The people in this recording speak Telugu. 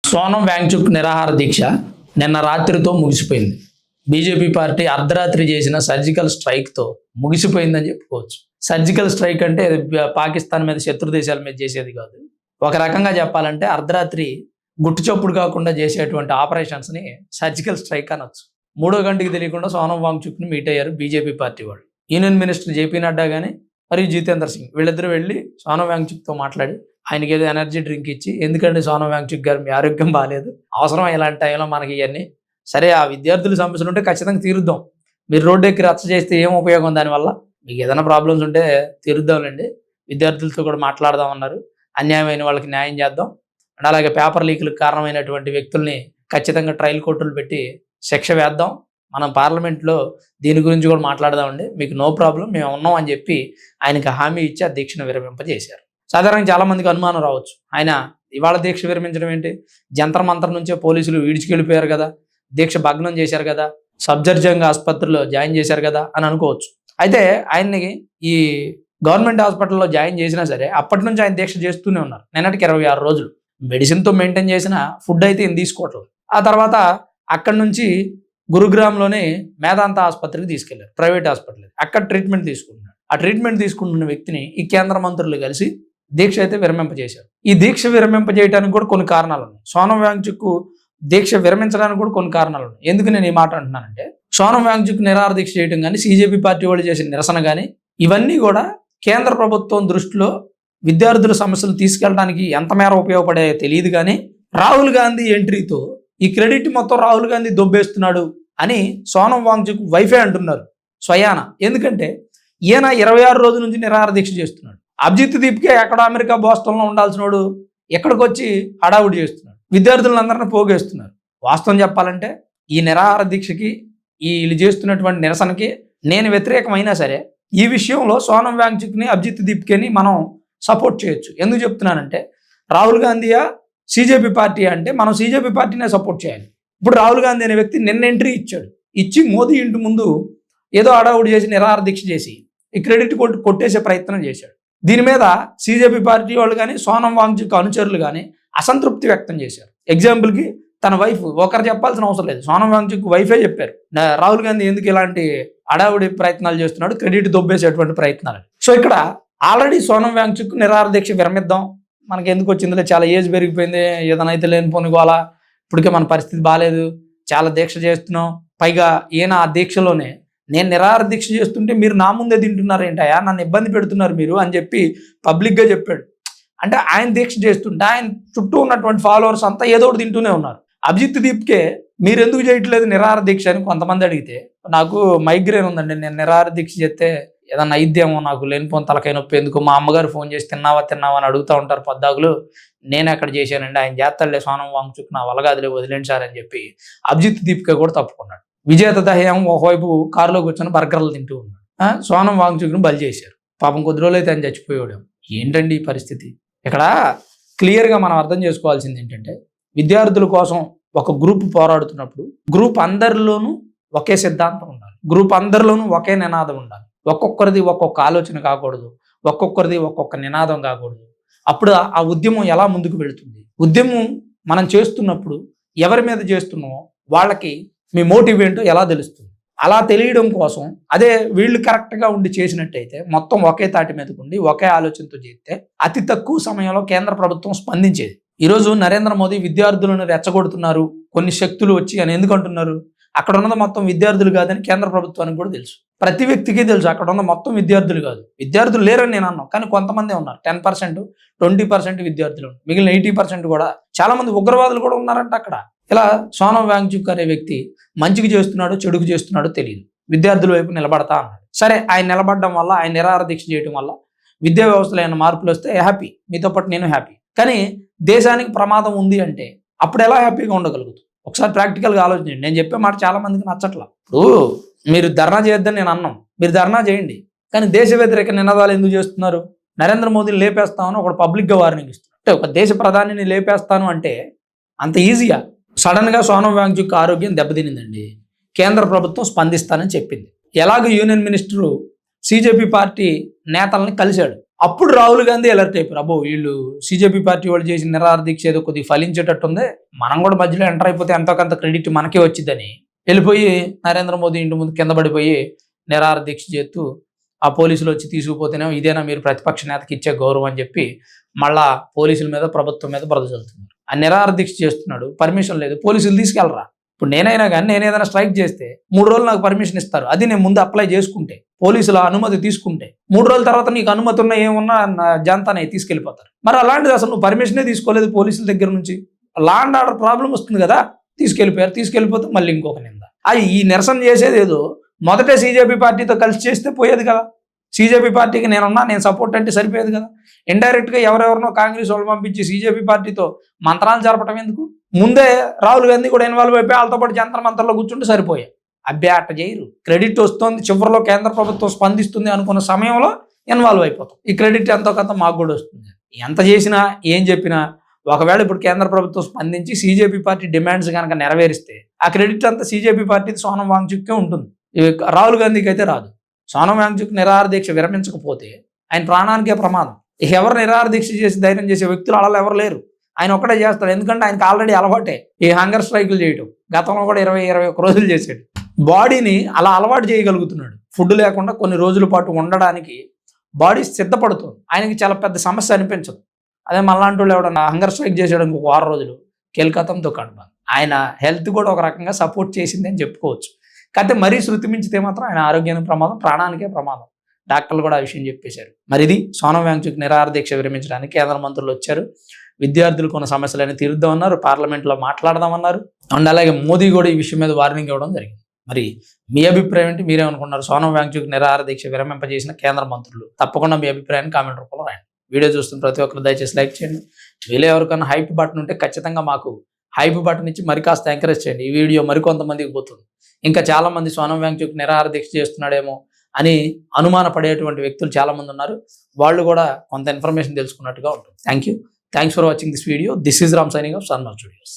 సోనం వాంగ్చుక్ నిరాహార దీక్ష నిన్న రాత్రితో ముగిసిపోయింది. బీజేపీ పార్టీ అర్ధరాత్రి చేసిన సర్జికల్ స్ట్రైక్తో ముగిసిపోయిందని చెప్పుకోవచ్చు. సర్జికల్ స్ట్రైక్ అంటే పాకిస్తాన్ మీద, శత్రు దేశాల మీద చేసేది కాదు. ఒక రకంగా చెప్పాలంటే అర్ధరాత్రి గుట్టు చప్పుడు కాకుండా చేసేటువంటి ఆపరేషన్స్ని సర్జికల్ స్ట్రైక్ అనొచ్చు. 3వ గంటకి తెలియకుండా సోనం వాంగ్చుక్ని మీట్ అయ్యారు బీజేపీ పార్టీ వాళ్ళు. యూనియన్ మినిస్టర్ జేపీ నడ్డా కానీ మరియు జితేంద్ర సింగ్ వీళ్ళిద్దరూ వెళ్ళి సోనం వాంగ్చుక్తో మాట్లాడి ఆయనకి ఏదో ఎనర్జీ డ్రింక్ ఇచ్చి, ఎందుకంటే సోనం వాంగ్చుక్ గారు మీ ఆరోగ్యం బాగాలేదు, అవసరం ఇలాంటి టైంలో మనకి ఇవన్నీ, సరే ఆ విద్యార్థుల సమస్యలు ఉంటే ఖచ్చితంగా తీరుద్దాం, మీరు రోడ్డు ఎక్కి రచ్చ చేస్తే ఏం ఉపయోగం, దానివల్ల మీకు ఏదైనా ప్రాబ్లమ్స్ ఉంటే తీరుద్దాంలేండి, విద్యార్థులతో కూడా మాట్లాడదాం అన్నారు, అన్యాయమైన వాళ్ళకి న్యాయం చేద్దాం అండ్ అలాగే పేపర్ లీకులకు కారణమైనటువంటి వ్యక్తుల్ని ఖచ్చితంగా ట్రయల్ కోర్టులు పెట్టి శిక్ష వేద్దాం, మనం పార్లమెంట్లో దీని గురించి కూడా మాట్లాడదామండి, మీకు నో ప్రాబ్లం, మేము ఉన్నాం అని చెప్పి ఆయనకి హామీ ఇచ్చి ఆ దీక్షను విరమింపజేశారు. సాధారణంగా చాలా మందికి అనుమానం రావచ్చు, ఆయన ఇవాళ దీక్ష విరమించడం ఏంటి, జంతర్ మంతర్ నుంచే పోలీసులు ఈడ్చుకెళ్ళిపోయారు కదా, దీక్ష భగ్నం చేశారు కదా, సబ్జర్జంగ్ ఆసుపత్రిలో జాయిన్ చేశారు కదా అని అనుకోవచ్చు. అయితే ఆయన్ని ఈ గవర్నమెంట్ హాస్పిటల్లో జాయిన్ చేసినా సరే అప్పటి నుంచి ఆయన దీక్ష చేస్తూనే ఉన్నారు. నిన్నటికి 26 రోజులు మెడిసిన్తో మెయింటైన్ చేసిన ఫుడ్ అయితే ఏం తీసుకోవట్లేదు. ఆ తర్వాత అక్కడి నుంచి గురుగ్రామ్లోనే మేధాంత ఆసుపత్రికి తీసుకెళ్లారు, ప్రైవేట్ హాస్పిటల్, అక్కడ ట్రీట్మెంట్ తీసుకుంటున్నాడు. ఆ ట్రీట్మెంట్ తీసుకుంటున్న వ్యక్తిని ఈ కేంద్ర మంత్రులు కలిసి దీక్ష అయితే విరమింపజేశారు. ఈ దీక్ష విరమింపజేయడానికి కూడా కొన్ని కారణాలు ఉన్నాయి. సోనం వాంగ్చుక్ దీక్ష విరమించడానికి కూడా కొన్ని కారణాలు ఉన్నాయి. ఎందుకు నేను ఈ మాట అంటున్నానంటే, సోనం వాంగ్చుక్ నిరాహార దీక్ష చేయడం కానీ, సీజేపీ పార్టీ వాళ్ళు చేసిన నిరసన కానీ, ఇవన్నీ కూడా కేంద్ర ప్రభుత్వం దృష్టిలో విద్యార్థుల సమస్యలు తీసుకెళ్ళడానికి ఎంత మేర ఉపయోగపడాయో తెలియదు. కానీ రాహుల్ గాంధీ ఎంట్రీతో ఈ క్రెడిట్ మొత్తం రాహుల్ గాంధీ దొబ్బేస్తున్నాడు అని సోనం వాంగ్చుక్ వైఫే అంటున్నారు స్వయాన. ఎందుకంటే ఈయన 26 రోజుల నుంచి నిరాహార దీక్ష చేస్తున్నాడు. అభిజిత్ దీప్కే ఎక్కడ అమెరికా బోస్టన్లో ఉండాల్సిన వాడు ఎక్కడికి వచ్చి హడావుడి చేస్తున్నాడు, విద్యార్థులందరినీ పోగేస్తున్నారు. వాస్తవం చెప్పాలంటే ఈ నిరాహార దీక్షకి, వీళ్ళు చేస్తున్నటువంటి నిరసనకి నేను వ్యతిరేకమైనా సరే ఈ విషయంలో సోనం వాంగ్చుక్ని, అభిజిత్ దీప్కేని మనం సపోర్ట్ చేయొచ్చు. ఎందుకు చెప్తున్నానంటే, రాహుల్ గాంధీయా సీజేపీ పార్టీ అంటే మనం సీజేపీ పార్టీనే సపోర్ట్ చేయాలి. ఇప్పుడు రాహుల్ గాంధీ అనే వ్యక్తి నిన్న ఎంట్రీ ఇచ్చి మోదీ ఇంటి ముందు ఏదో హడావుడి చేసి నిరాహార దీక్ష చేసి ఈ క్రెడిట్ కొట్టేసే ప్రయత్నం చేశాడు. దీని మీద సీజేపీ పార్టీ వాళ్ళు కానీ, సోనం వాంగ్చుక్ అనుచరులు కానీ అసంతృప్తి వ్యక్తం చేశారు. ఎగ్జాంపుల్కి తన వైఫ్, ఒకరు చెప్పాల్సిన అవసరం లేదు, సోనం వాంగ్చుక్ వైఫే చెప్పారు, రాహుల్ గాంధీ ఎందుకు ఇలాంటి హడావుడి ప్రయత్నాలు చేస్తున్నాడు, క్రెడిట్ దొబ్బేసేటువంటి ప్రయత్నాలు. సో ఇక్కడ ఆల్రెడీ సోనం వాంగ్చుక్ నిరాహార దీక్ష విరమిద్దాం, మనకి ఎందుకు వచ్చిందిలే, చాలా ఏజ్ పెరిగిపోయింది, ఏదైనా అయితే లేనిపోని గోలా, ఇప్పటికే మన పరిస్థితి బాగాలేదు, చాలా దీక్ష చేస్తున్నాం, పైగా ఈయన ఆ దీక్షలోనే నేను నిరాహార దీక్ష చేస్తుంటే మీరు నా ముందే తింటున్నారేంటయా, నన్ను ఇబ్బంది పెడుతున్నారు మీరు అని చెప్పి పబ్లిక్గా చెప్పాడు. అంటే ఆయన దీక్ష చేస్తుంటే ఆయన చుట్టూ ఉన్నటువంటి ఫాలోవర్స్ అంతా ఏదో ఒకటి తింటూనే ఉన్నారు. అభిజిత్ దీప్కే మీరు ఎందుకు చేయట్లేదు నిరాహార దీక్ష అని కొంతమంది అడిగితే, నాకు మైగ్రేన్ ఉందండి, నేను నిరాహార దీక్ష చేస్తే ఏదన్నా అయిద్దేమో, నాకు లేనిపోని తలకాయ నొప్పి ఎందుకు, మా అమ్మగారు ఫోన్ చేసి తిన్నావా అని అడుగుతూ ఉంటారు పద్దాకులు, నేను ఎక్కడ చేశానండి, ఆయన చేస్తాడులే సోనం వాంగ్చుక్, నా వలగాదిలే వదిలేండి సార్ అని చెప్పి అభిజిత్ దీప్కే కూడా తప్పుకున్నాడు. విజేత దహ్యం ఒకవైపు కారులో కూర్చొని బర్గర్లు తింటూ ఉన్నాడు. సోనం వాంగ్చుక్ను బలి చేశారు. పాపం కొద్ది రోజులు అయితే ఆయన చచ్చిపోయాడు. ఏంటండి ఈ పరిస్థితి? ఇక్కడ క్లియర్గా మనం అర్థం చేసుకోవాల్సింది ఏంటంటే, విద్యార్థుల కోసం ఒక గ్రూప్ పోరాడుతున్నప్పుడు గ్రూప్ అందరిలోనూ ఒకే సిద్ధాంతం ఉండాలి, గ్రూప్ అందరిలోనూ ఒకే నినాదం ఉండాలి, ఒక్కొక్కరిది ఒక్కొక్క ఆలోచన కాకూడదు, ఒక్కొక్కరిది ఒక్కొక్క నినాదం కాకూడదు. అప్పుడు ఆ ఉద్యమం ఎలా ముందుకు వెళుతుంది? ఉద్యమం మనం చేస్తున్నప్పుడు ఎవరి మీద చేస్తున్నామో వాళ్ళకి మీ మోటివ్ ఏంటో ఎలా తెలుస్తుంది? అలా తెలియడం కోసం అదే వీళ్ళు కరెక్ట్గా ఉండి చేసినట్టయితే, మొత్తం ఒకే తాటి మీదకు ఉండి ఒకే ఆలోచనతో చేస్తే అతి తక్కువ సమయంలో కేంద్ర ప్రభుత్వం స్పందించేది. ఈరోజు నరేంద్ర మోదీ విద్యార్థులను రెచ్చగొడుతున్నారు కొన్ని శక్తులు వచ్చి అని ఎందుకు అంటున్నారు? అక్కడ ఉన్నది మొత్తం విద్యార్థులు కాదని కేంద్ర ప్రభుత్వానికి కూడా తెలుసు, ప్రతి వ్యక్తికి తెలుసు అక్కడ ఉన్న మొత్తం విద్యార్థులు కాదు. విద్యార్థులు లేరని నేను అన్నాను, కానీ కొంతమంది ఉన్నారు, 10%, 20% విద్యార్థులు ఉన్నారు, మిగిలిన 80% కూడా చాలా మంది ఉగ్రవాదులు కూడా ఉన్నారంట అక్కడ. ఇలా సోనం వాంగ్చుక్ అనే వ్యక్తి మంచికి చేస్తున్నాడో చెడుకు చేస్తున్నాడో తెలియదు, విద్యార్థుల వైపు నిలబడతా అన్నాడు. సరే, ఆయన నిలబడడం వల్ల, ఆయన నిరాహార దీక్ష చేయడం వల్ల విద్యా వ్యవస్థలో ఏమైనా మార్పులు వస్తే హ్యాపీ, మీతో పాటు నేను హ్యాపీ. కానీ దేశానికి ప్రమాదం ఉంది అంటే అప్పుడు ఎలా హ్యాపీగా ఉండగలుగుతాం? ఒకసారి ప్రాక్టికల్గా ఆలోచించండి. నేను చెప్పే మాట చాలా మందికి నచ్చట్లా. ఇప్పుడు మీరు ధర్నా చేయొద్దని నేను అన్నాం, మీరు ధర్నా చేయండి, కానీ దేశ వ్యతిరేక నినాదాలు ఎందుకు చేస్తున్నారు? నరేంద్ర మోదీని లేపేస్తామని ఒకడు పబ్లిక్గా వార్నింగ్ ఇస్తున్నారు. అంటే ఒక దేశ ప్రధానిని లేపేస్తాను అంటే అంత ఈజీగా? సడన్గా సోనం వాంగ్చుక్ ఆరోగ్యం దెబ్బతినిందండి, కేంద్ర ప్రభుత్వం స్పందిస్తానని చెప్పింది. ఎలాగో యూనియన్ మినిస్టరు సీజేపీ పార్టీ నేతల్ని కలిశాడు, అప్పుడు రాహుల్ గాంధీ అలర్ట్ అయిపోయారు, అబ్బో వీళ్ళు CJP పార్టీ వాళ్ళు చేసిన నిరాహార దీక్ష ఏదో కొద్దిగా ఫలించేటట్టుంది, మనం కూడా మధ్యలో ఎంటర్ అయిపోతే ఎంతో కొంత క్రెడిట్ మనకే వచ్చిందని వెళ్ళిపోయి నరేంద్ర మోదీ ఇంటి ముందు కింద పడిపోయి నిరాహార దీక్ష చేస్తూ ఆ పోలీసులు వచ్చి తీసుకుపోతేనేమో ఇదేనా మీరు ప్రతిపక్ష నేతకి ఇచ్చే గౌరవం అని చెప్పి మళ్ళా పోలీసుల మీద ప్రభుత్వం మీద బురద చల్లుతున్నారు. ఆ నిరాహార దీక్ష చేస్తున్నాడు, పర్మిషన్ లేదు, పోలీసులు తీసుకెళ్ళరా. ఇప్పుడు నేనైనా కానీ నేను ఏదైనా స్ట్రైక్ చేస్తే 3 రోజులు నాకు పర్మిషన్ ఇస్తారు, అది నేను ముందు అప్లై చేసుకుంటే, పోలీసుల అనుమతి తీసుకుంటే 3 రోజుల తర్వాత నీకు అనుమతి ఉన్నా ఏమున్నా జనతానే తీసుకెళ్ళిపోతారు. మరి అలాంటిది అసలు నువ్వు పర్మిషనే తీసుకోలేదు పోలీసుల దగ్గర నుంచి, లా అండ్ ఆర్డర్ ప్రాబ్లం వస్తుంది కదా, తీసుకెళ్ళిపోతే మళ్ళీ ఇంకొక నింద. అది ఈ నిరసన చేసేది ఏదో మొదటే CJP పార్టీతో కలిసి చేస్తే పోయేది కదా, CJP పార్టీకి నేను సపోర్ట్ అంటే సరిపోయేది కదా. ఇండైరెక్ట్గా ఎవరెవరినో కాంగ్రెస్ వాళ్ళు పంపించి CJP పార్టీతో మంత్రాలు జరపడం ఎందుకు, ముందే రాహుల్ గాంధీ కూడా ఇన్వాల్వ్ అయిపోయి వాళ్ళతో పాటు జంతర్ మంతర్లో కూర్చుంటే సరిపోయాయి. అబ్బే అట్ట చేయరు, క్రెడిట్ వస్తుంది చివరిలో కేంద్ర ప్రభుత్వం స్పందిస్తుంది అనుకున్న సమయంలో ఇన్వాల్వ్ అయిపోతాం, ఈ క్రెడిట్ ఎంతో కొంత మాకు కూడా వస్తుంది. ఎంత చేసినా ఏం చెప్పినా ఒకవేళ ఇప్పుడు కేంద్ర ప్రభుత్వం స్పందించి CJP పార్టీ డిమాండ్స్ కనుక నెరవేరిస్తే ఆ క్రెడిట్ అంతా CJP పార్టీ సోనం వాంగ్చుక్కే ఉంటుంది, రాహుల్ గాంధీకి అయితే రాదు. సోనం వాంగ్చుక్ నిరాహార దీక్ష విరమించకపోతే ఆయన ప్రాణానికే ప్రమాదం. ఎవరు నిరాహార దీక్ష చేసి ధైర్యం చేసే వ్యక్తులు అలా ఎవరు లేరు, ఆయన ఒక్కడే చేస్తాడు. ఎందుకంటే ఆయనకి ఆల్రెడీ అలవాటే ఈ హంగర్ స్ట్రైకులు చేయటం, గతంలో కూడా 20-21 రోజులు చేసాడు. బాడీని అలా అలవాటు చేయగలుగుతున్నాడు, ఫుడ్ లేకుండా కొన్ని రోజుల పాటు ఉండడానికి బాడీ సిద్ధపడుతుంది. ఆయనకి చాలా పెద్ద సమస్య అనిపించదు. అదే మళ్ళాంటి వాళ్ళు ఎవడన్నా హంగర్ స్ట్రైక్ చేసాడు ఇంకొక 6 రోజులు కేల్కతంతో కడప, ఆయన హెల్త్ కూడా ఒక రకంగా సపోర్ట్ చేసింది అని చెప్పుకోవచ్చు. కాకపోతే మరీ శృతి మించితే మాత్రం ఆయన ఆరోగ్యానికి ప్రమాదం, ప్రాణానికే ప్రమాదం. డాక్టర్లు కూడా ఆ విషయం చెప్పేశారు. మరి ఇది సోనం వాంగ్చుక్ నిరాహార దీక్ష విరమించడానికి కేంద్ర మంత్రులు వచ్చారు. విద్యార్థులు కొన్ని సమస్యలని తీరుద్దామన్నారు, పార్లమెంట్లో మాట్లాడదామన్నారు. అండ్ అలాగే మోదీ కూడా ఈ విషయం మీద వార్నింగ్ ఇవ్వడం జరిగింది. మరి మీ అభిప్రాయం ఏంటి, మీరేమనుకున్నారు? సోనం వాంగ్చుక్ నిరాహార దీక్ష విరమింపజేసిన కేంద్ర మంత్రులు, తప్పకుండా మీ అభిప్రాయాన్ని కామెంట్ రూపంలో రాయండి. వీడియో చూస్తున్న ప్రతి ఒక్కరు దయచేసి లైక్ చేయండి. వీళ్ళు ఎవరికైనా హైప్ బటన్ ఉంటే ఖచ్చితంగా మాకు హైప్ బటన్ ఇచ్చి మరి కాస్త ఎంకరేజ్ చేయండి. ఈ వీడియో మరికొంతమందికి పోతుంది. ఇంకా చాలా మంది సోనం వాంగ్చుక్ నిరాహార దీక్ష చేస్తున్నాడేమో అని అనుమానపడేటువంటి వ్యక్తులు చాలా మంది ఉన్నారు, వాళ్ళు కూడా కొంత ఇన్ఫర్మేషన్ తెలుసుకున్నట్టుగా ఉంటుంది. Thanks for watching this video. This is Ram signing off Sanmar studios.